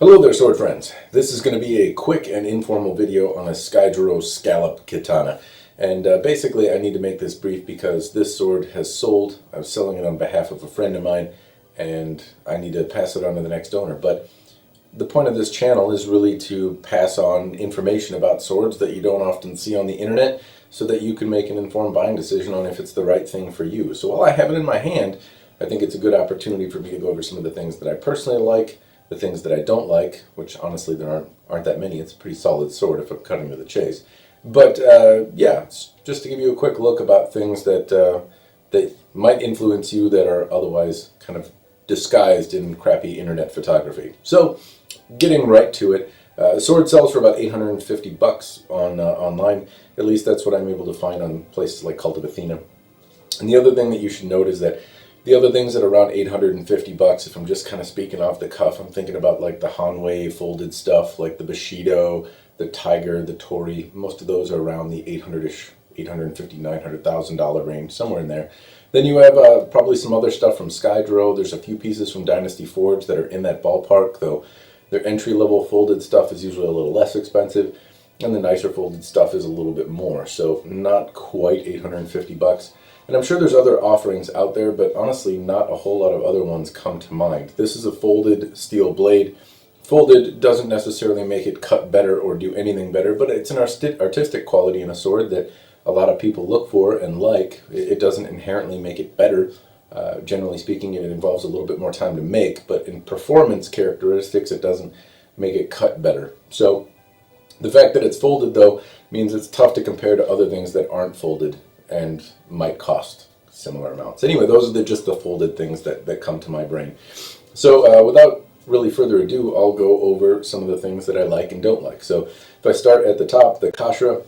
Hello there, sword friends. This is going to be a quick and informal video on a Skyjiro Scallop katana. And basically I need to make this brief because this sword has sold. I was selling it on behalf of a friend of mine and I need to pass it on to the next owner. But the point of this channel is really to pass on information about swords that you don't often see on the internet so that you can make an informed buying decision on if it's the right thing for you. So while I have it in my hand, I think it's a good opportunity for me to go over some of the things that I personally like, the things that I don't like, which honestly there aren't that many. It's a pretty solid sword if I'm cutting to the chase. But yeah, just to give you a quick look about things that that might influence you that are otherwise kind of disguised in crappy internet photography. So, getting right to it, the sword sells for about $850 on online. At least that's what I'm able to find on places like Cult of Athena. And the other thing that you should note is that the other things at around $850, if I'm just kind of speaking off the cuff, I'm thinking about like the Hanwei folded stuff, like the Bushido, the Tiger, the Tori. Most of those are around the $800-ish, $850, $900,000 range, somewhere in there. Then you have probably some other stuff from Skyjiro. There's a few pieces from Dynasty Forge that are in that ballpark, though their entry-level folded stuff is usually a little less expensive, and the nicer folded stuff is a little bit more, so not quite $850. And I'm sure there's other offerings out there, but honestly, not a whole lot of other ones come to mind. This is a folded steel blade. Folded doesn't necessarily make it cut better or do anything better, but it's an artistic quality in a sword that a lot of people look for and like. It doesn't inherently make it better. Generally speaking, it involves a little bit more time to make, but in performance characteristics, it doesn't make it cut better. So the fact that it's folded, though, means it's tough to compare to other things that aren't folded and might cost similar amounts. Anyway, those are just the folded things that come to my brain. So without really further ado, I'll go over some of the things that I like and don't like. So if I start at the top, the Kashra,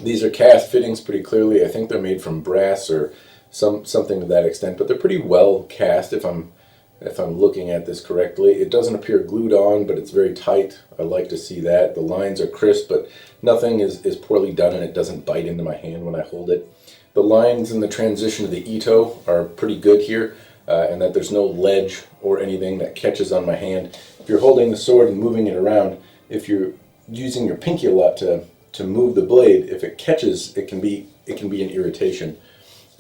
these are cast fittings pretty clearly. I think they're made from brass or something to that extent, but they're pretty well cast if I'm looking at this correctly. It doesn't appear glued on, but it's very tight. I like to see that. The lines are crisp, but nothing is poorly done and it doesn't bite into my hand when I hold it. The lines in the transition to the Ito are pretty good here, and that there's no ledge or anything that catches on my hand. If you're holding the sword and moving it around, if you're using your pinky a lot to move the blade, if it catches, it can be an irritation.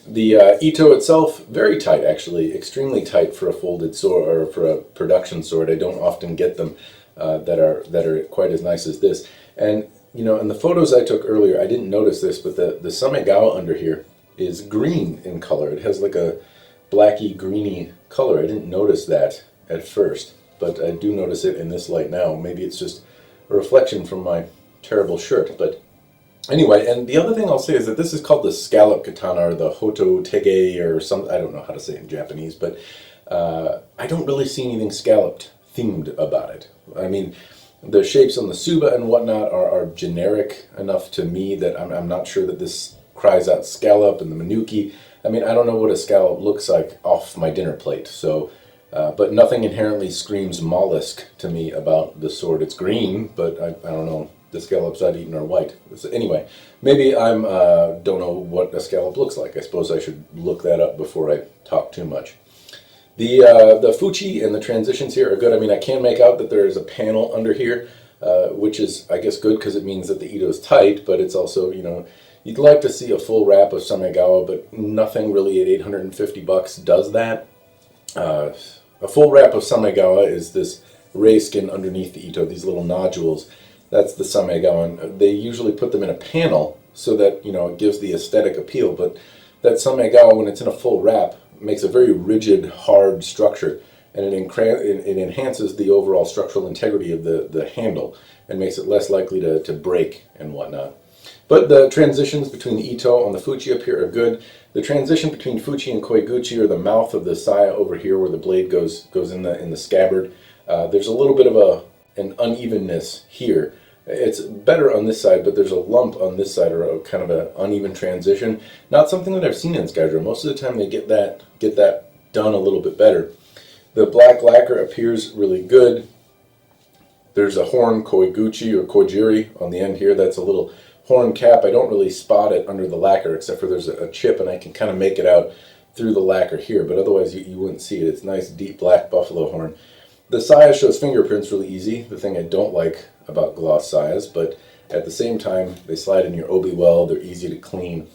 The Ito itself, very tight actually, extremely tight for a folded sword or for a production sword. I don't often get them that are quite as nice as this. And you know, in the photos I took earlier, I didn't notice this, but the samegawa under here is green in color. It has like a blacky greeny color. I didn't notice that at first, but I do notice it in this light now. Maybe it's just a reflection from my terrible shirt, but anyway. And the other thing I'll say is that this is called the Scallop katana or the Hota Tegai or some, I don't know how to say it in Japanese, but I don't really see anything scalloped themed about it. I mean, the shapes on the tsuba and whatnot are generic enough to me that I'm not sure that this cries out scallop. And the Manuki, I mean, I don't know what a scallop looks like off my dinner plate, so but nothing inherently screams mollusk to me about the sword. It's green, but I don't know, the scallops I'd eaten are white. So anyway, maybe I'm don't know what a scallop looks like. I suppose I should look that up before I talk too much. The fuchi and the transitions here are good. I mean, I can make out that there is a panel under here, which is, I guess, good because it means that the Ito is tight, but it's also, you know, you'd like to see a full wrap of samegawa, but nothing really at $850 does that. A full wrap of samegawa is this ray skin underneath the Ito, these little nodules. That's the samegawa, and they usually put them in a panel so that, you know, it gives the aesthetic appeal, but that samegawa, when it's in a full wrap, makes a very rigid, hard structure, and it enhances the overall structural integrity of the handle and makes it less likely to break and whatnot. But the transitions between the Ito on the fuchi up here are good. The transition between fuchi and koiguchi, or the mouth of the saya over here where the blade goes in the scabbard, there's a little bit of an unevenness here. It's better on this side, but there's a lump on this side, or a kind of an uneven transition. Not something that I've seen in Skyjiro. Most of the time they get that done a little bit better. The black lacquer appears really good. There's a horn koiguchi or kojiri on the end here. That's a little horn cap. I don't really spot it under the lacquer, except for there's a chip, and I can kind of make it out through the lacquer here, but otherwise you wouldn't see it. It's nice deep black buffalo horn. The saya shows fingerprints really easy, the thing I don't like about gloss sayas, but at the same time, they slide in your obi well, they're easy to clean.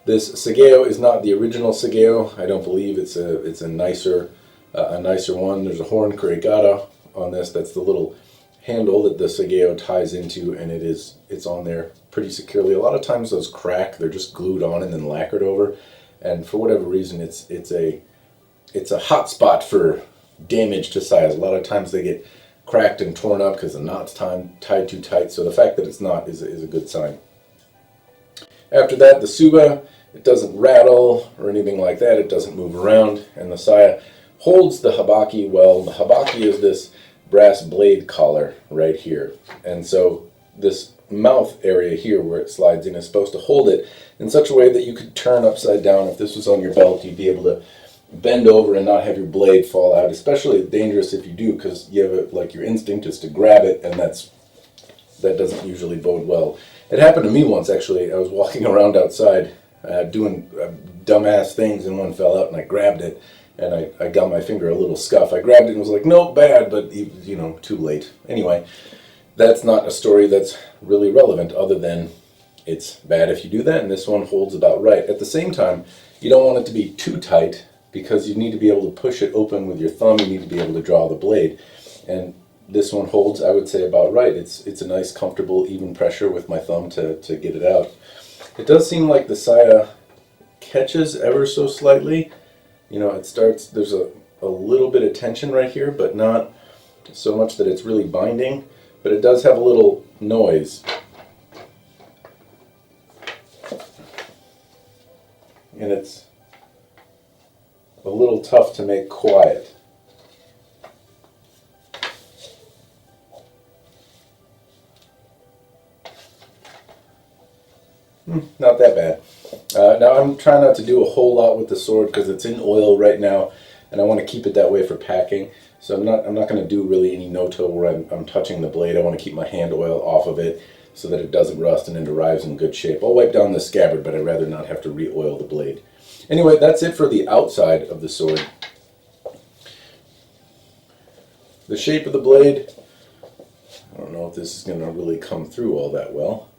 This sageo is not the original sageo. I don't believe it's a nicer one. There's a horn kurigata on this. That's the little handle that the sageo ties into, and it's on there pretty securely. A lot of times those crack, they're just glued on and then lacquered over, and for whatever reason, it's a hot spot for damage to sayas. A lot of times they get cracked and torn up because the knot's tied too tight. So the fact that it's not is a good sign. After that, the tsuba, it doesn't rattle or anything like that. It doesn't move around, and the saya holds the habaki well. The habaki is this brass blade collar right here, and so this mouth area here where it slides in is supposed to hold it in such a way that you could turn upside down. If this was on your belt, you'd be able to bend over and not have your blade fall out. Especially dangerous if you do, because you have like your instinct is to grab it, and that doesn't usually bode well. It happened to me once, actually. I was walking around outside doing dumbass things, and one fell out, and I grabbed it, and I got my finger a little scuff. I grabbed it and was like, nope, bad, but too late. Anyway, that's not a story that's really relevant, other than it's bad if you do that, and this one holds about right. At the same time, you don't want it to be too tight, because you need to be able to push it open with your thumb. You need to be able to draw the blade, and this one holds, I would say, about right. It's a nice, comfortable, even pressure with my thumb to get it out. It does seem like the saya catches ever so slightly. It starts, there's a little bit of tension right here, but not so much that it's really binding, but it does have a little noise. And it's a little tough to make quiet. Not that bad. Now I'm trying not to do a whole lot with the sword because it's in oil right now, and I want to keep it that way for packing. So I'm not going to do really any no-toe where I'm touching the blade. I want to keep my hand oil off of it so that it doesn't rust and it arrives in good shape. I'll wipe down the scabbard, but I'd rather not have to re-oil the blade. Anyway, that's it for the outside of the sword. The shape of the blade, I don't know if this is going to really come through all that well.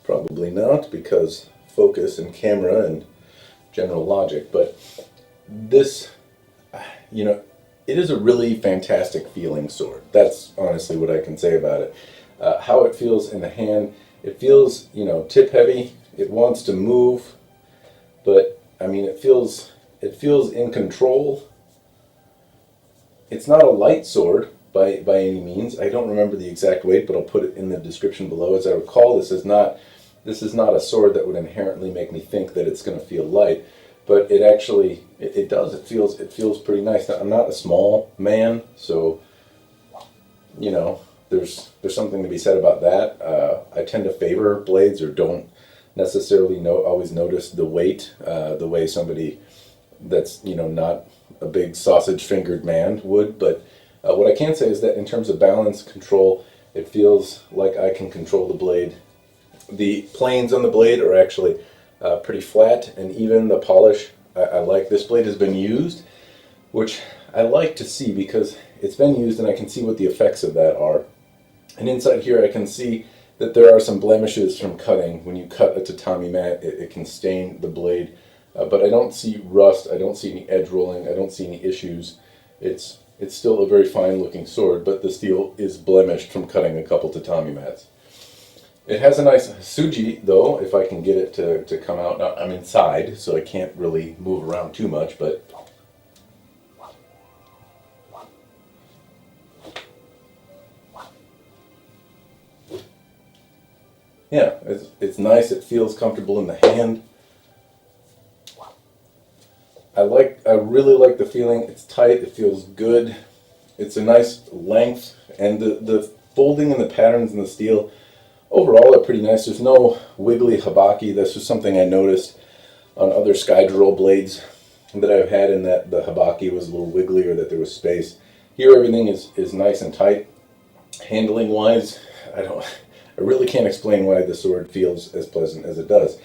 Probably not, because focus and camera and general logic, but this, it is a really fantastic feeling sword. That's honestly what I can say about it. How it feels in the hand, it feels, tip heavy. It wants to move, but it feels in control. It's not a light sword by any means. I don't remember the exact weight, but I'll put it in the description below. As I recall, this is not a sword that would inherently make me think that it's going to feel light, but it actually it does. It feels pretty nice. Now, I'm not a small man, so there's something to be said about that. I tend to favor blades, or don't necessarily always notice the weight the way somebody that's not a big sausage fingered man would. But what I can say is that in terms of balance control, it feels like I can control the blade. The planes on the blade are actually pretty flat and even. The polish, I like. This blade has been used, which I like to see because it's been used and I can see what the effects of that are. And inside here I can see that there are some blemishes from cutting. When you cut a tatami mat, it can stain the blade. But I don't see rust, I don't see any edge rolling, I don't see any issues. It's still a very fine looking sword, but the steel is blemished from cutting a couple tatami mats. It has a nice suji, though, if I can get it to come out. Now, I'm inside, so I can't really move around too much, but yeah, it's nice. It feels comfortable in the hand. I really like the feeling. It's tight, it feels good. It's a nice length, and the folding and the patterns in the steel overall are pretty nice. There's no wiggly habaki. That's just something I noticed on other Skyjiro blades that I've had, in that the habaki was a little wiggly, or that there was space. Here everything is nice and tight. Handling wise, I really can't explain why the sword feels as pleasant as it does.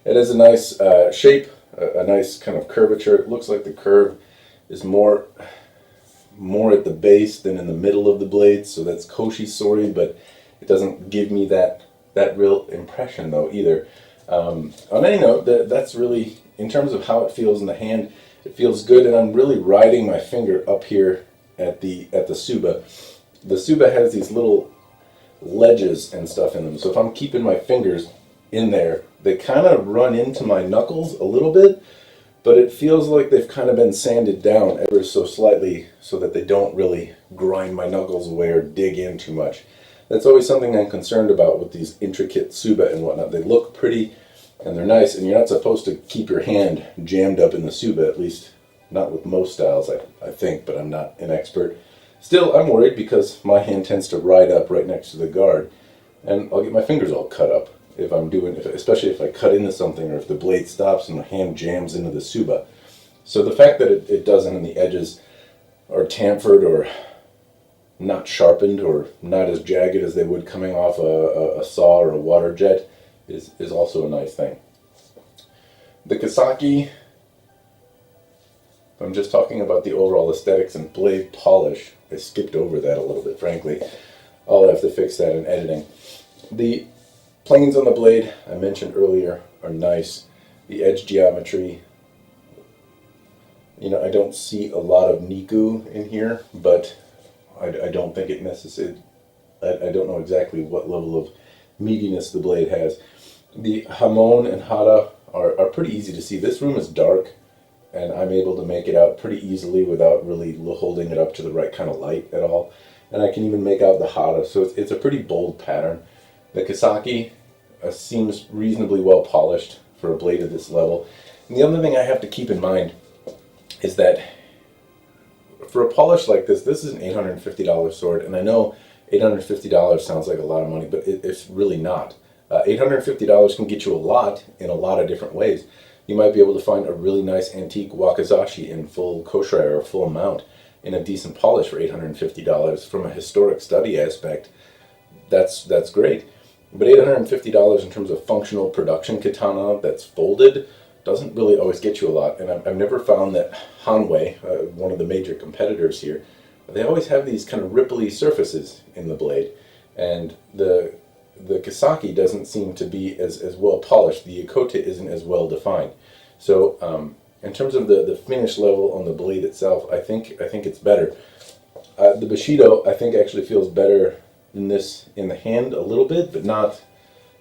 It has a nice shape. a nice kind of curvature. It looks like the curve is more at the base than in the middle of the blade, so that's koshi-sori, but it doesn't give me that real impression though either. On any note, that's really, in terms of how it feels in the hand, it feels good, and I'm really riding my finger up here at the tsuba. The tsuba has these little ledges and stuff in them, so if I'm keeping my fingers in there, they kind of run into my knuckles a little bit, but it feels like they've kind of been sanded down ever so slightly so that they don't really grind my knuckles away or dig in too much. That's always something I'm concerned about with these intricate tsuba and whatnot. They look pretty and they're nice, and you're not supposed to keep your hand jammed up in the tsuba, at least not with most styles, I think, but I'm not an expert. Still, I'm worried because my hand tends to ride up right next to the guard, and I'll get my fingers all cut up if I'm doing, especially if I cut into something or if the blade stops and my hand jams into the tsuba. So the fact that it doesn't, and the edges are chamfered or not sharpened or not as jagged as they would coming off a saw or a water jet is also a nice thing. The Kasaki, if I'm just talking about the overall aesthetics and blade polish, I skipped over that a little bit, frankly. I'll have to fix that in editing. The planes on the blade, I mentioned earlier, are nice. The edge geometry, you know, I don't see a lot of niku in here, but I don't think it necessarily, I don't know exactly what level of meatiness the blade has. The hamon and hata are pretty easy to see. This room is dark, and I'm able to make it out pretty easily without really holding it up to the right kind of light at all. And I can even make out the hata, so it's a pretty bold pattern. The Kasaki seems reasonably well polished for a blade of this level. And the other thing I have to keep in mind is that for a polish like this is an $850 sword, and I know $850 sounds like a lot of money, but it's really not. $850 can get you a lot in a lot of different ways. You might be able to find a really nice antique wakizashi in full koshrai or full mount in a decent polish for $850. From a historic study aspect, that's great. But $850 in terms of functional production katana that's folded doesn't really always get you a lot. And I've never found that Hanwei, one of the major competitors here, they always have these kind of ripply surfaces in the blade. And the Kasaki doesn't seem to be as well polished. The Yokota isn't as well defined. So in terms of the finish level on the blade itself, I think it's better. The Bushido, I think, actually feels better than this in the hand a little bit, but not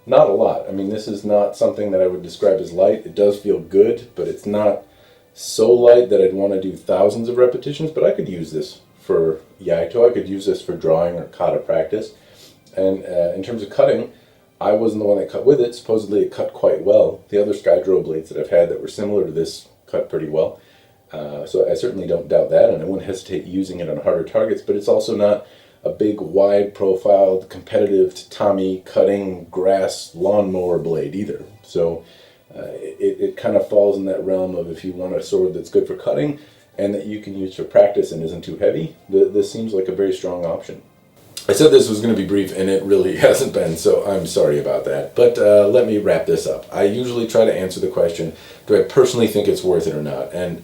a lot. I mean, this is not something that I would describe as light. It does feel good, but it's not so light that I'd want to do thousands of repetitions, but I could use this for Yaito, I could use this for drawing or kata practice. And in terms of cutting, I wasn't the one that cut with it. Supposedly it cut quite well. The other Skyjiro blades that I've had that were similar to this cut pretty well. So I certainly don't doubt that, and I wouldn't hesitate using it on harder targets, but it's also not a big, wide profiled, competitive tatami cutting grass lawnmower blade either. So it kind of falls in that realm of, if you want a sword that's good for cutting and that you can use for practice and isn't too heavy, this seems like a very strong option. I said this was going to be brief, and it really hasn't been, so I'm sorry about that. But let me wrap this up. I usually try to answer the question, do I personally think it's worth it or not? And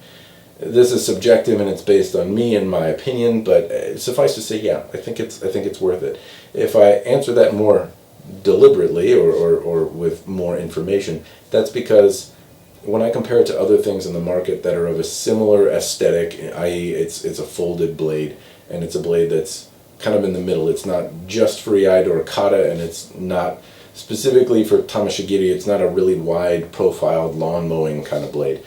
this is subjective, and it's based on me and my opinion, but suffice to say, yeah, I think it's worth it. If I answer that more deliberately or with more information, that's because when I compare it to other things in the market that are of a similar aesthetic, i.e. it's a folded blade, and it's a blade that's kind of in the middle. It's not just for Iaido or kata, and it's not specifically for tamashigiri. It's not a really wide profiled lawn mowing kind of blade.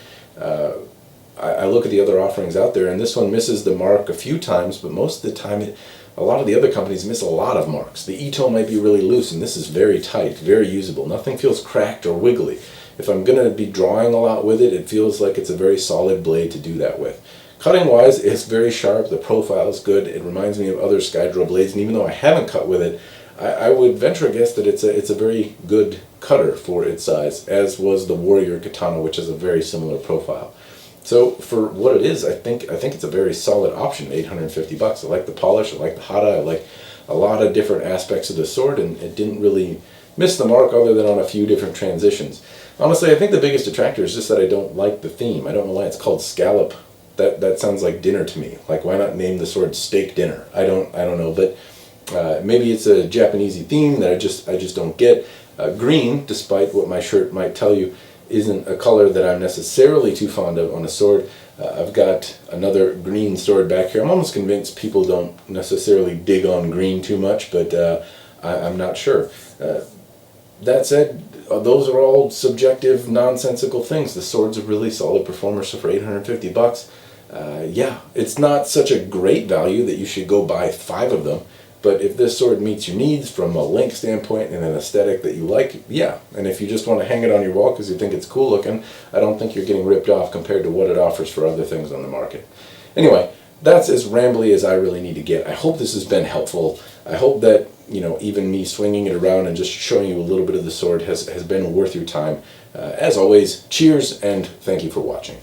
I look at the other offerings out there, and this one misses the mark a few times, but most of the time a lot of the other companies miss a lot of marks. The Ito might be really loose, and this is very tight, very usable. Nothing feels cracked or wiggly. If I'm going to be drawing a lot with it, it feels like it's a very solid blade to do that with. Cutting wise, it's very sharp, the profile is good, it reminds me of other Skyjiro blades, and even though I haven't cut with it, I would venture a guess that it's a very good cutter for its size, as was the Warrior Katana, which has a very similar profile. So for what it is, I think it's a very solid option, $850. I like the polish, I like the hata, I like a lot of different aspects of the sword, and it didn't really miss the mark other than on a few different transitions. Honestly, I think the biggest detractor is just that I don't like the theme. I don't know why it's called Scallop. That sounds like dinner to me. Like, why not name the sword Steak Dinner? I don't know, but maybe it's a Japanesey theme that I just don't get. Green, despite what my shirt might tell you, isn't a color that I'm necessarily too fond of on a sword. I've got another green sword back here. I'm almost convinced people don't necessarily dig on green too much, but I'm not sure. That said, those are all subjective, nonsensical things. The sword's a really solid performer, so for 850 bucks, yeah, it's not such a great value that you should go buy 5 of them. But if this sword meets your needs from a length standpoint and an aesthetic that you like, yeah. And if you just want to hang it on your wall because you think it's cool looking, I don't think you're getting ripped off compared to what it offers for other things on the market. Anyway, that's as rambly as I really need to get. I hope this has been helpful. I hope that, you know, even me swinging it around and just showing you a little bit of the sword has been worth your time. As always, cheers and thank you for watching.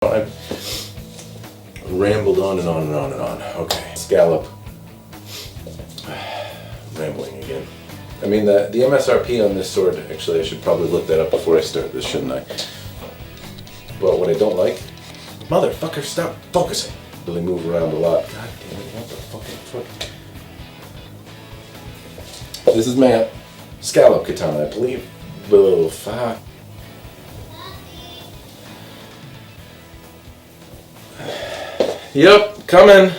I've rambled on and on and on and on. Okay, Scallop. Rambling again. I mean, the MSRP on this sword, actually, I should probably look that up before I start this, shouldn't I? But what I don't like, motherfucker, stop focusing. Really move around a lot. God damn it, what the fucking fuck? This is my Scallop Katana, I believe. Oh, fuck. Yep, coming.